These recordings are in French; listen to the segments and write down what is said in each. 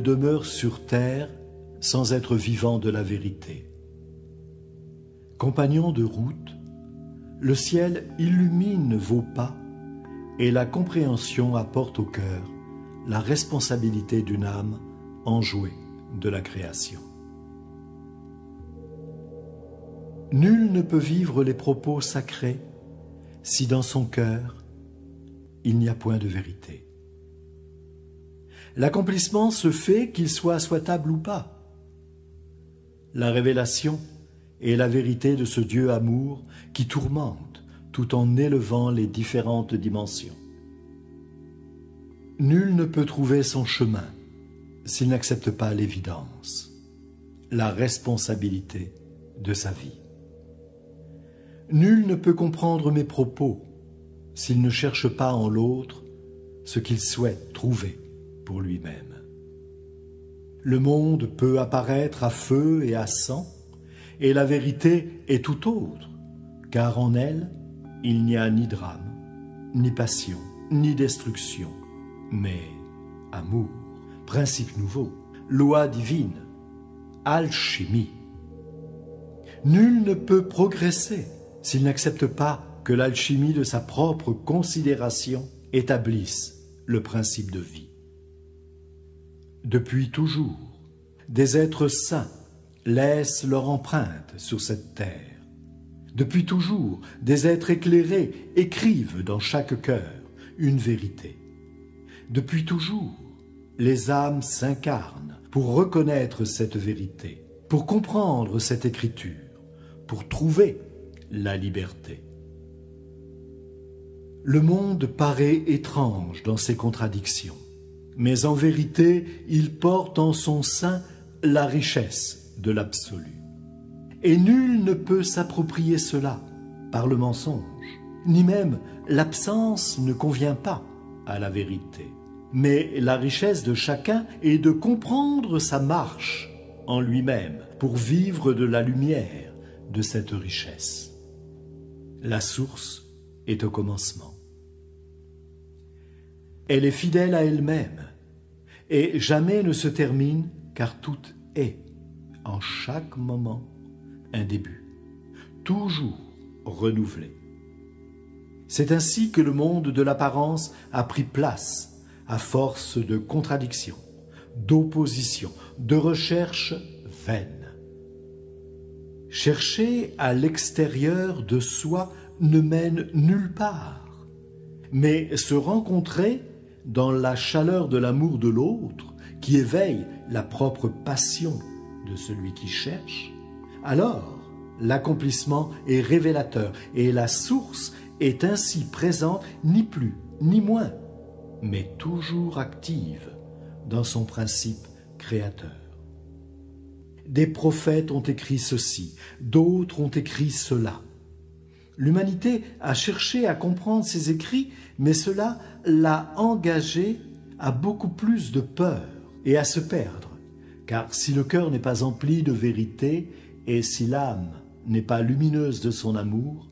demeure sur terre sans être vivant de la vérité. Compagnons de route, le ciel illumine vos pas et la compréhension apporte au cœur la responsabilité d'une âme enjouée de la création. Nul ne peut vivre les propos sacrés si dans son cœur il n'y a point de vérité. L'accomplissement se fait qu'il soit souhaitable ou pas. La révélation est la vérité de ce Dieu amour qui tourmente tout en élevant les différentes dimensions. Nul ne peut trouver son chemin s'il n'accepte pas l'évidence, la responsabilité de sa vie. Nul ne peut comprendre mes propos s'il ne cherche pas en l'autre ce qu'il souhaite trouver pour lui-même. Le monde peut apparaître à feu et à sang, et la vérité est tout autre, car en elle, il n'y a ni drame, ni passion, ni destruction, mais amour, principe nouveau, loi divine, alchimie. Nul ne peut progresser s'il n'accepte pas que l'alchimie de sa propre considération établisse le principe de vie. Depuis toujours, des êtres saints laissent leur empreinte sur cette terre. Depuis toujours, des êtres éclairés écrivent dans chaque cœur une vérité. Depuis toujours, les âmes s'incarnent pour reconnaître cette vérité, pour comprendre cette écriture, pour trouver la liberté. Le monde paraît étrange dans ses contradictions, mais en vérité, il porte en son sein la richesse de l'absolu. Et nul ne peut s'approprier cela par le mensonge, ni même l'absence ne convient pas à la vérité. Mais la richesse de chacun est de comprendre sa marche en lui-même pour vivre de la lumière de cette richesse. La source est au commencement. Elle est fidèle à elle-même et jamais ne se termine car tout est, en chaque moment, un début, toujours renouvelé. C'est ainsi que le monde de l'apparence a pris place à force de contradictions, d'oppositions, de recherches vaines. Chercher à l'extérieur de soi ne mène nulle part, mais se rencontrer dans la chaleur de l'amour de l'autre, qui éveille la propre passion de celui qui cherche, alors l'accomplissement est révélateur et la source est ainsi présente ni plus ni moins, mais toujours active dans son principe créateur. Des prophètes ont écrit ceci, d'autres ont écrit cela. L'humanité a cherché à comprendre ces écrits, mais cela l'a engagée à beaucoup plus de peur et à se perdre, car si le cœur n'est pas empli de vérité et si l'âme n'est pas lumineuse de son amour,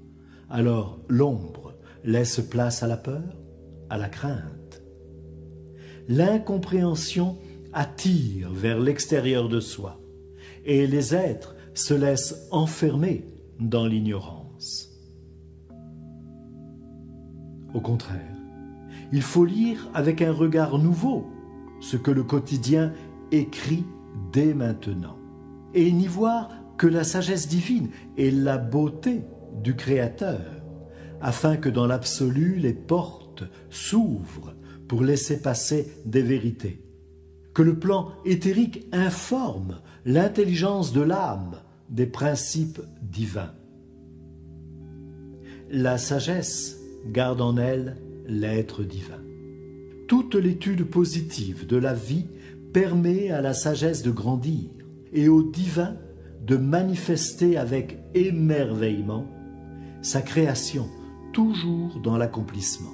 alors l'ombre laisse place à la peur, à la crainte. L'incompréhension attire vers l'extérieur de soi, et les êtres se laissent enfermer dans l'ignorance. Au contraire, il faut lire avec un regard nouveau ce que le quotidien écrit dès maintenant, et n'y voir que la sagesse divine et la beauté du Créateur, afin que dans l'absolu les portes s'ouvrent pour laisser passer des vérités, que le plan éthérique informe l'intelligence de l'âme des principes divins. La sagesse garde en elle l'être divin. Toute l'étude positive de la vie permet à la sagesse de grandir et au divin de manifester avec émerveillement sa création toujours dans l'accomplissement.